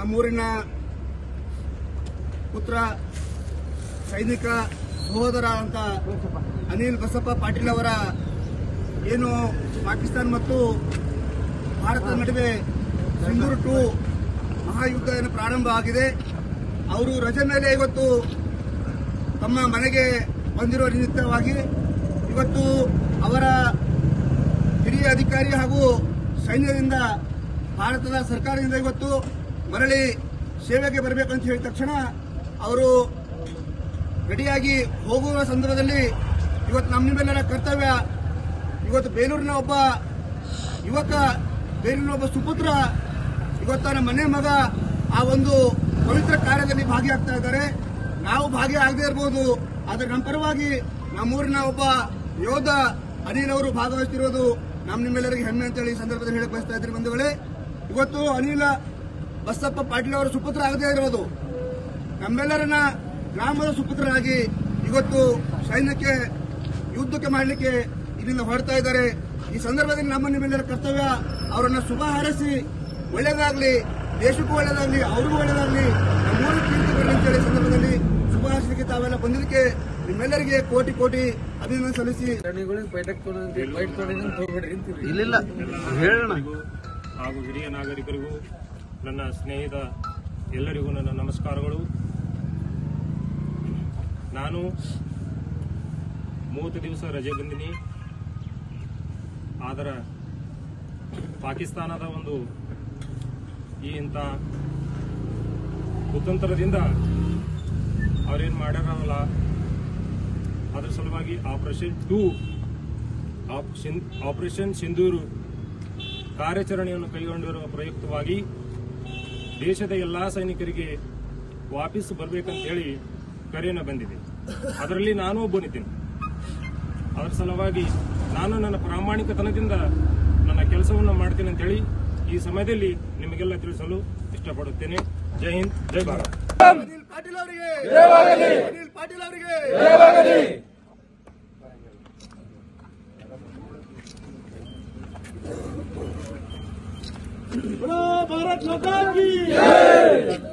ನಮ್ಮೂರಿನ ಪುತ್ರ ಸೈನಿಕ ಸಹೋದರ ಅಂತ ಅನಿಲ್ ಬಸಪ್ಪ ಪಾಟೀಲ್ ಅವರ ಏನು ಪಾಕಿಸ್ತಾನ ಮತ್ತು ಭಾರತದ ನಡುವೆ ಸಿಂಧೂರು 2 ಮಹಾಯುದ್ಧ ಏನು ಪ್ರಾರಂಭ ಆಗಿದೆ. ಅವರು ರಜೆ ಮೇಲೆ ಇವತ್ತು ತಮ್ಮ ಮನೆಗೆ ಬಂದಿರುವ ನಿಮಿತ್ತವಾಗಿ ಇವತ್ತು ಅವರ ಹಿರಿಯ ಅಧಿಕಾರಿ ಹಾಗೂ ಸೈನ್ಯದಿಂದ ಭಾರತದ ಸರ್ಕಾರದಿಂದ ಇವತ್ತು ಮರಳಿ ಸೇವೆಗೆ ಬರಬೇಕಂತ ಹೇಳಿದ ತಕ್ಷಣ ಅವರು ರೆಡಿಯಾಗಿ ಹೋಗುವ ಸಂದರ್ಭದಲ್ಲಿ ಇವತ್ತು ನಮ್ಮೆಲ್ಲರ ಕರ್ತವ್ಯ, ಇವತ್ತು ಬೇಲೂರಿನ ಒಬ್ಬ ಯುವಕ, ಬೇಲೂರಿನ ಒಬ್ಬ ಸುಪುತ್ರ ಇವತ್ತು ನಮ್ಮ ಮನೆ ಮಗ ಆ ಒಂದು ಪವಿತ್ರ ಕಾರ್ಯದಲ್ಲಿ ಭಾಗಿಯಾಗ್ತಾ ಇದ್ದಾರೆ. ನಾವು ಭಾಗಿಯಾಗದೇ ಇರಬಹುದು, ಆದರೆ ನಮ್ಮ ಪರವಾಗಿ ನಮ್ಮೂರಿನ ಒಬ್ಬ ಯೋಧ ಅನಿಲ್ ಅವರು ಭಾಗವಹಿಸುತ್ತಿರುವುದು ನಿಮ್ಮೆಲ್ಲರಿಗೆ ಹೆಮ್ಮೆ ಅಂತೇಳಿ ಈ ಸಂದರ್ಭದಲ್ಲಿ ಹೇಳಕ್ ಬಯಸ್ತಾ ಇದ್ದೀನಿ ಬಂಧುಗಳೇ. ಇವತ್ತು ಅನಿಲ ಬಸಪ್ಪ ಪಾಟೀಲ್ ಅವರ ಸುಪುತ್ರ ಆಗದೇ ಇರೋದು ನಮ್ಮೆಲ್ಲರನ್ನ ಗ್ರಾಮದ ಸುಪುತ್ರರಾಗಿ ಇವತ್ತು ಸೈನ್ಯಕ್ಕೆ ಯುದ್ಧಕ್ಕೆ ಮಾಡಲಿಕ್ಕೆ ಇಲ್ಲಿಂದ ಹೊರಡ್ತಾ ಇದ್ದಾರೆ. ಈ ಸಂದರ್ಭದಲ್ಲಿ ನಿಮ್ಮೆಲ್ಲರ ಕರ್ತವ್ಯ ಅವರನ್ನ ಶುಭ ಹಾರೈಸಿ ಒಳ್ಳೆಯದಾಗಲಿ, ದೇಶಕ್ಕೂ ಒಳ್ಳೆಯದಾಗಲಿ, ಅವ್ರಿಗೂ ಒಳ್ಳೆಯದಾಗಲಿ, ನಮ್ಮೂರು ಕೀರ್ತಿ ಬರಲಿ ಅಂತೇಳಿ ಸಂದರ್ಭದಲ್ಲಿ ಶುಭ ಹಾರೈಸಲಿಕ್ಕೆ ತಾವೆಲ್ಲ ಬಂದಿದ್ದಕ್ಕೆ ನಿಮ್ಮೆಲ್ಲರಿಗೆ ಕೋಟಿ ಕೋಟಿ ಅಭಿನಂದನೆ ಸಲ್ಲಿಸಿ ಹಾಗೂ ಹಿರಿಯ ನಾಗರಿಕರಿಗೂ ನನ್ನ ಸ್ನೇಹಿತ ಎಲ್ಲರಿಗೂ ನನ್ನ ನಮಸ್ಕಾರಗಳು. ನಾನು 30 ದಿವಸ ರಜೆ ಬಂದಿನಿ. ಆದರೆ ಪಾಕಿಸ್ತಾನದ ಒಂದು ಇಂಥ ಕುತಂತ್ರದಿಂದ ಅವ್ರೇನು ಮಾಡ್ಯಾರಲ್ಲ, ಅದರ ಸಲುವಾಗಿ ಆಪರೇಷನ್ ಸಿಂಧೂರು ಕಾರ್ಯಾಚರಣೆಯನ್ನು ಕೈಗೊಂಡಿರುವ ಪ್ರಯುಕ್ತವಾಗಿ ದೇಶದ ಎಲ್ಲಾ ಸೈನಿಕರಿಗೆ ವಾಪಸ್ ಬರಬೇಕಂತ ಹೇಳಿ ಕರೆಯನ್ನು ಬಂದಿದೆ. ಅದರಲ್ಲಿ ನಾನು ಒಬ್ಬನಿದ್ದೇನೆ. ಅದರ ಸಲುವಾಗಿ ನಾನು ನನ್ನ ಪ್ರಾಮಾಣಿಕತನದಿಂದ ನನ್ನ ಕೆಲಸವನ್ನು ಮಾಡ್ತೇನೆ ಅಂತ ಹೇಳಿ ಈ ಸಮಯದಲ್ಲಿ ನಿಮಗೆಲ್ಲ ತಿಳಿಸಲು ಇಷ್ಟಪಡುತ್ತೇನೆ. ಜೈ ಹಿಂದ್, ಜೈ ಭಾರತ್. ಅನಿಲ್ ಪಾಟೀಲ್ ಅವರಿಗೆ ಅನಿಲ್ ಪಾಟೀಲ್ ಅವರಿಗೆ भारत माता की जय।